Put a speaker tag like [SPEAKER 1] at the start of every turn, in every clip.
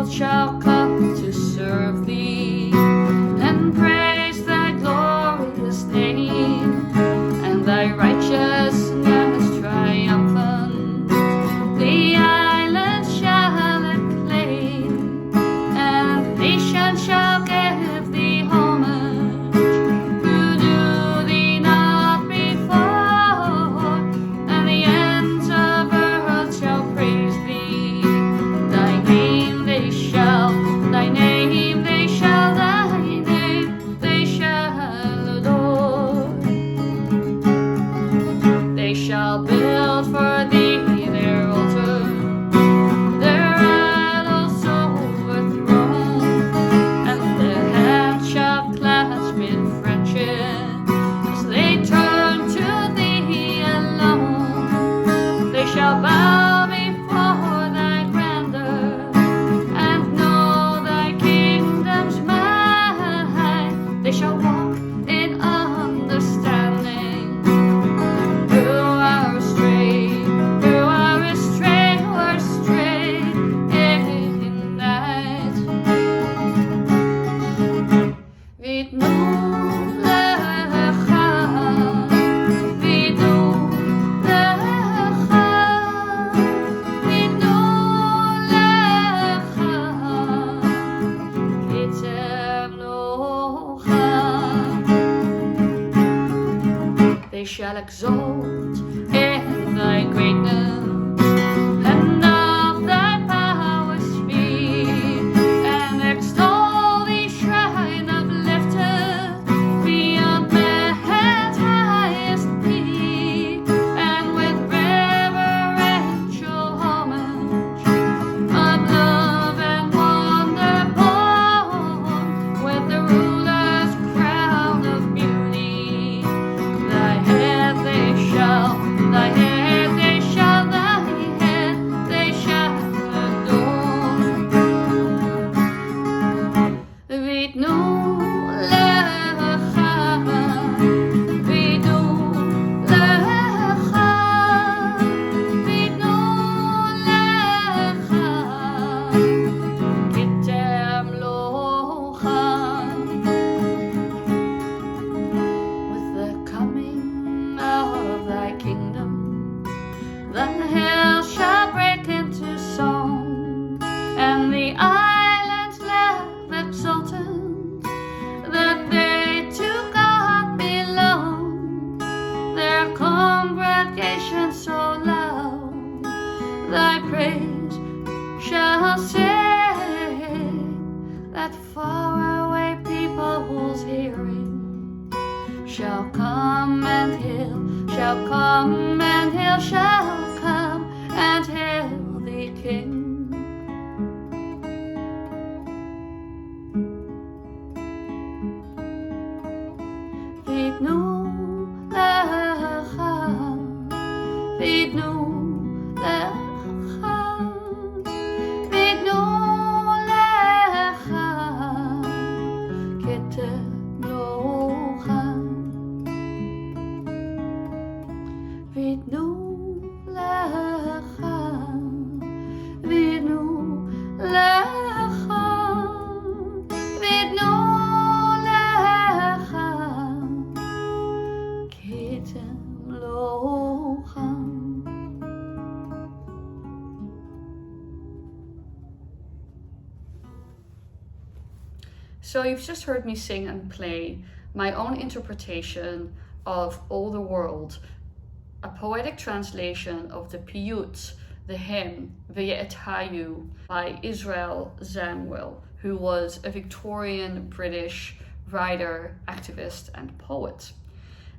[SPEAKER 1] world shall come to serve thee, and praise thy glorious name, and thy righteousness triumphant. The islands shall acclaim, and nations shall give thee homage, who knew thee not before, and the ends of earth shall praise thee. Thy name they shall, thy name they shall, thy name they shall adore. They shall build for thee their altar, their idols overthrown, and their hands shall clasp in friendship as they turn to thee alone. They shall bow before thy grandeur and know thy kingdom's might. They shall walk in understanding. Who are astray, who are astray, who are astray in night. Vidnu lecha, vidnu lecha, vidnu lecha, kitem locha. They shall exalt in thy greatness, and of thy power speak, and extol thee, shrine uplifted beyond man's highest peak, and with reverential homage of love and wonder born, with the ruler's crown of beauty. Thy head they shall, thy head they shall, thy head they shall adore. Vidnu lecha, vidnu lecha, vidnu lecha, kitem locha. With the coming of thy kingdom, the hills shall break into song, and the islands laugh exultant, that they to God belong. Their congregation so loud, thy praise shall sing, that far away people's hearing shall come and hail, shall come and hail, shall come and hail thee, King. Vidnu lecha, vidnu lecha, vidnu lecha, kitem locha. Vidnu lecha, vidnu lecha, vidnu lecha, kitem locha. So you've just heard me sing and play my own interpretation of O the World, a poetic translation of the piyyut, the hymn Piyyut by Israel Zangwill, who was a Victorian British writer, activist, and poet.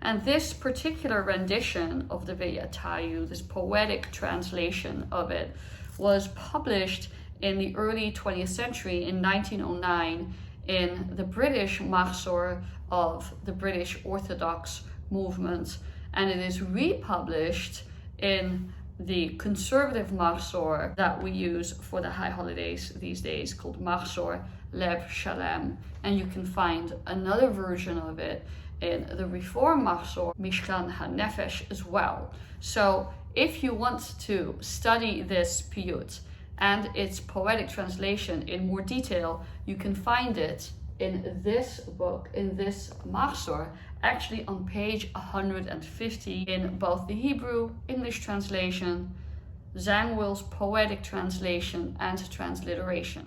[SPEAKER 1] And this particular rendition of the Piyyut, this poetic translation of it, was published in the early 20th century in 1909 in the British machzor of the British Orthodox movement, and it is republished in the conservative machzor that we use for the high holidays these days, called machzor Lev Shalem. And you can find another version of it in the Reform machzor Mishkan HaNefesh as well. So if you want to study this piyyut and its poetic translation in more detail, you can find it in this book, in this machzor, actually on page 150 in both the Hebrew, English translation, Zangwill's poetic translation, and transliteration.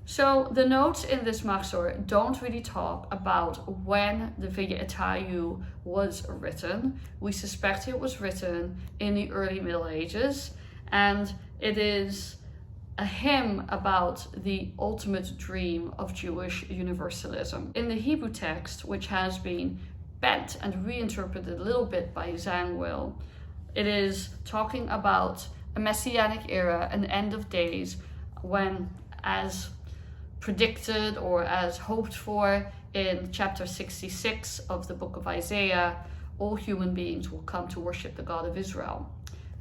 [SPEAKER 1] So the notes in this machzor don't really talk about when the piyyut was written. We suspect it was written in the early Middle Ages, and it is a hymn about the ultimate dream of Jewish universalism. In the Hebrew text, which has been bent and reinterpreted a little bit by Zangwill, it is talking about a messianic era, an end of days, when, as predicted or as hoped for in chapter 66 of the book of Isaiah, all human beings will come to worship the God of Israel.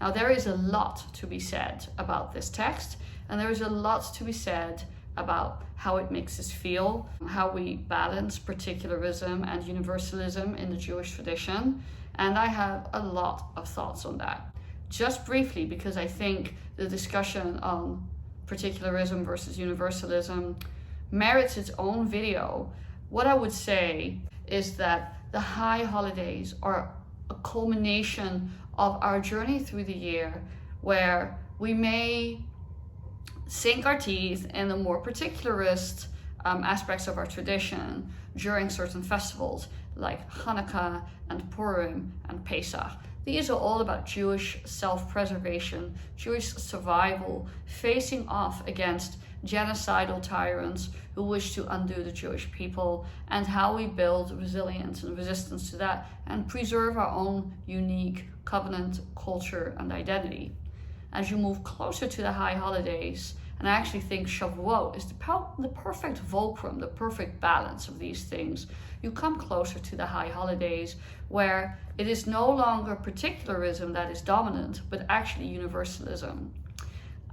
[SPEAKER 1] Now, there is a lot to be said about this text, and there is a lot to be said about how it makes us feel, how we balance particularism and universalism in the Jewish tradition, and I have a lot of thoughts on that. Just briefly, because I think the discussion on particularism versus universalism merits its own video, what I would say is that the high holidays are a culmination of our journey through the year, where we may sink our teeth in the more particularist aspects of our tradition during certain festivals like Hanukkah and Purim and Pesach. These are all about Jewish self-preservation, Jewish survival, facing off against genocidal tyrants who wish to undo the Jewish people, and how we build resilience and resistance to that and preserve our own unique covenant, culture, and identity. As you move closer to the high holidays, and I actually think Shavuot is the perfect fulcrum, the perfect balance of these things, you come closer to the high holidays where it is no longer particularism that is dominant, but actually universalism.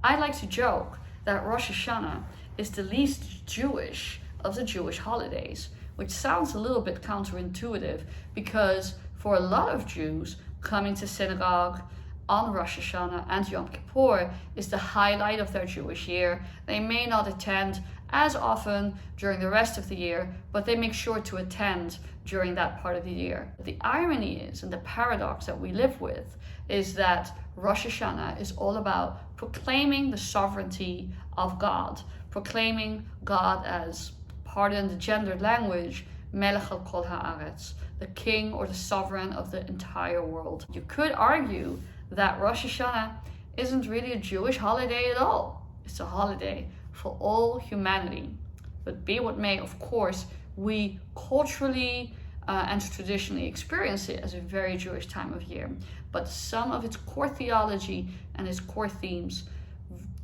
[SPEAKER 1] I like to joke that Rosh haShanah is the least Jewish of the Jewish holidays, which sounds a little bit counterintuitive because for a lot of Jews, coming to synagogue on Rosh haShanah and Yom Kippur is the highlight of their Jewish year. They may not attend as often during the rest of the year, but they make sure to attend during that part of the year. The irony is, and the paradox that we live with, is that Rosh haShanah is all about proclaiming the sovereignty of God, proclaiming God as, pardon the gendered language, Melech al kol haaretz, the king or the sovereign of the entire world. You could argue that Rosh haShanah isn't really a Jewish holiday at all. It's a holiday for all humanity. But be what may, of course, we culturally and traditionally experience it as a very Jewish time of year. But some of its core theology and its core themes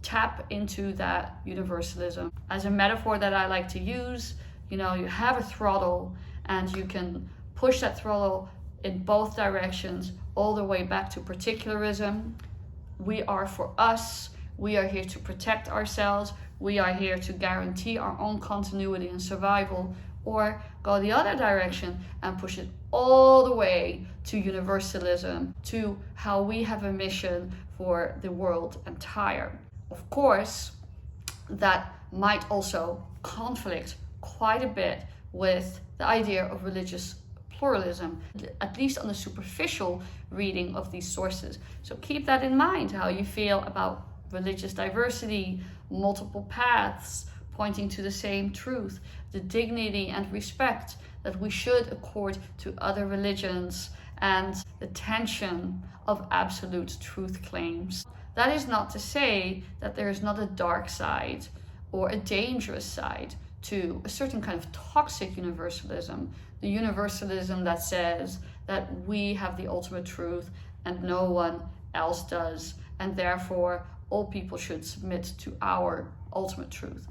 [SPEAKER 1] tap into that universalism. As a metaphor that I like to use, you have a throttle and you can push that throttle in both directions all the way back to particularism. We are for us. We are here to protect ourselves. We are here to guarantee our own continuity and survival, or go the other direction and push it all the way to universalism, to how we have a mission for the world entire. Of course, that might also conflict quite a bit with the idea of religious pluralism, at least on the superficial reading of these sources. So keep that in mind, how you feel about religious diversity, multiple paths pointing to the same truth, the dignity and respect that we should accord to other religions, and the tension of absolute truth claims. That is not to say that there is not a dark side or a dangerous side to a certain kind of toxic universalism, the universalism that says that we have the ultimate truth and no one else does, and therefore all people should submit to our ultimate truth.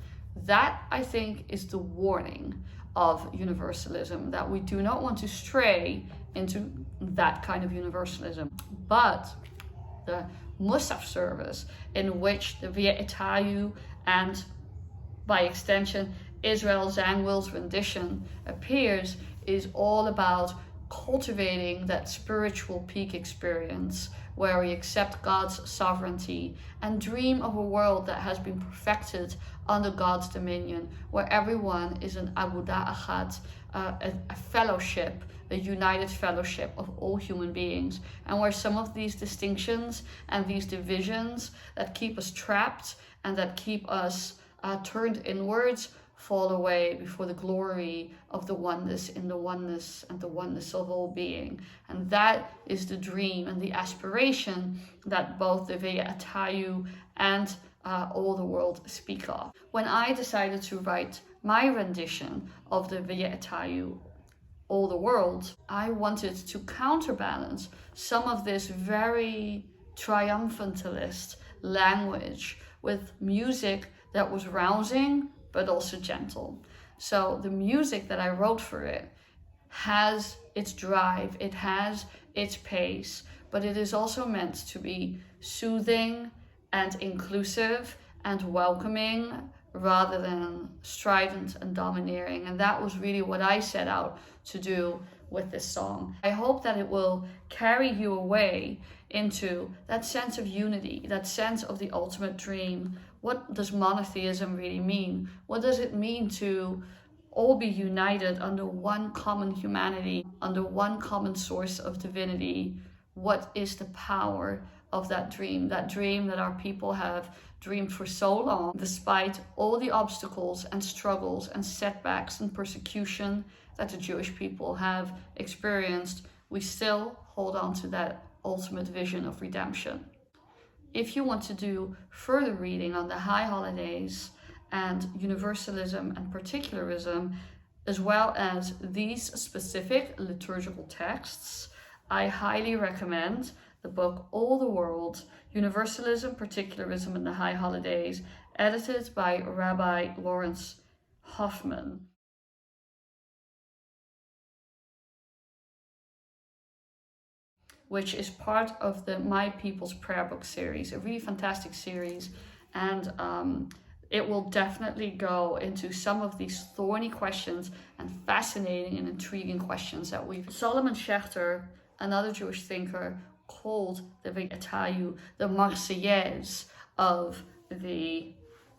[SPEAKER 1] That, I think, is the warning of universalism, that we do not want to stray into that kind of universalism. But the Musaf service, in which the piyyut and by extension Israel Zangwill's rendition appears, is all about cultivating that spiritual peak experience where we accept God's sovereignty and dream of a world that has been perfected under God's dominion, where everyone is an agudah achat, a fellowship, a united fellowship of all human beings, and where some of these distinctions and these divisions that keep us trapped and that keep us turned inwards fall away before the glory of the oneness in the oneness and the oneness of all being. And that is the dream and the aspiration that both the piyyut and all the world speak of. When I decided to write my rendition of the piyyut, all the world, I wanted to counterbalance some of this very triumphantalist language with music that was rousing but also gentle. So the music that I wrote for it has its drive, it has its pace, but it is also meant to be soothing and inclusive and welcoming rather than strident and domineering. And that was really what I set out to do with this song. I hope that it will carry you away into that sense of unity, that sense of the ultimate dream. What does monotheism really mean? What does it mean to all be united under one common humanity, under one common source of divinity? What is the power of that dream that our people have dreamed for so long, despite all the obstacles and struggles and setbacks and persecution that the Jewish people have experienced? We still hold on to that ultimate vision of redemption. If you want to do further reading on the high holidays and universalism and particularism, as well as these specific liturgical texts, I highly recommend the book All the World, Universalism, Particularism, and the High Holidays, edited by Rabbi Lawrence Hoffman. Which is part of the My People's Prayer Book series, a really fantastic series. And it will definitely go into some of these thorny questions and fascinating and intriguing questions that we've... Solomon Schechter, another Jewish thinker, called the piyyut the Marseillaise of the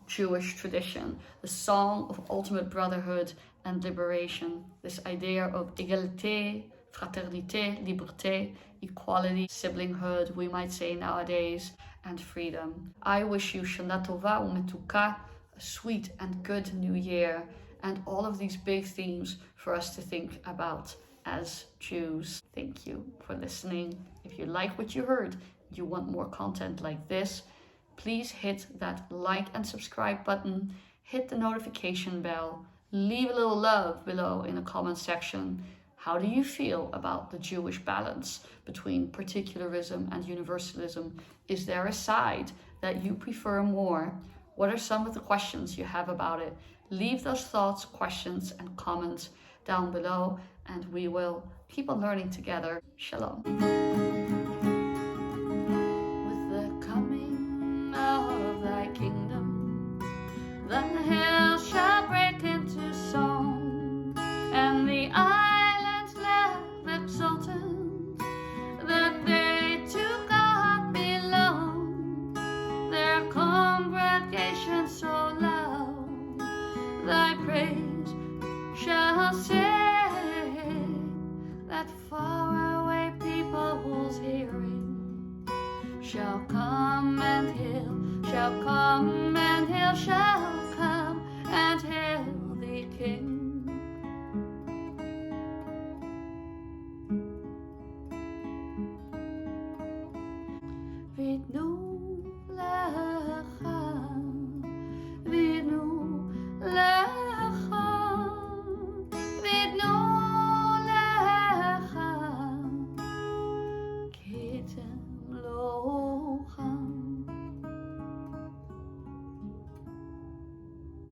[SPEAKER 1] Jewish tradition, the song of ultimate brotherhood and liberation, this idea of égalité, fraternité, liberté, equality, siblinghood, we might say nowadays, and freedom. I wish you Shana Tova Umetuka, a sweet and good new year, and all of these big themes for us to think about as Jews. Thank you for listening. If you like what you heard, you want more content like this, please hit that like and subscribe button, hit the notification bell, leave a little love below in the comment section. How do you feel about the Jewish balance between particularism and universalism? Is there a side that you prefer more? What are some of the questions you have about it? Leave those thoughts, questions, and comments down below, and we will keep on learning together. Shalom. With the coming of thy kingdom, the hills shall break into song, and the islands laugh exultant, that they to God belong. Their congregation so loud, thy praise shall sing.